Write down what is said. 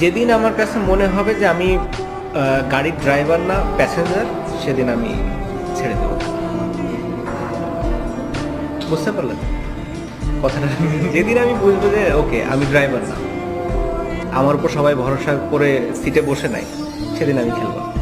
যেদিন আমার কাছে মনে হবে যে আমি গাড়ির ড্রাইভার না প্যাসেঞ্জার, সেদিন আমি ছেড়ে দেবো। বুঝতে পারলেন কথাটা? যেদিন আমি বুঝবো যে ওকে আমি ড্রাইভার না, আমার উপর সবাই ভরসা করে সিটে বসে নাই, সেদিন আমি খেলবো না।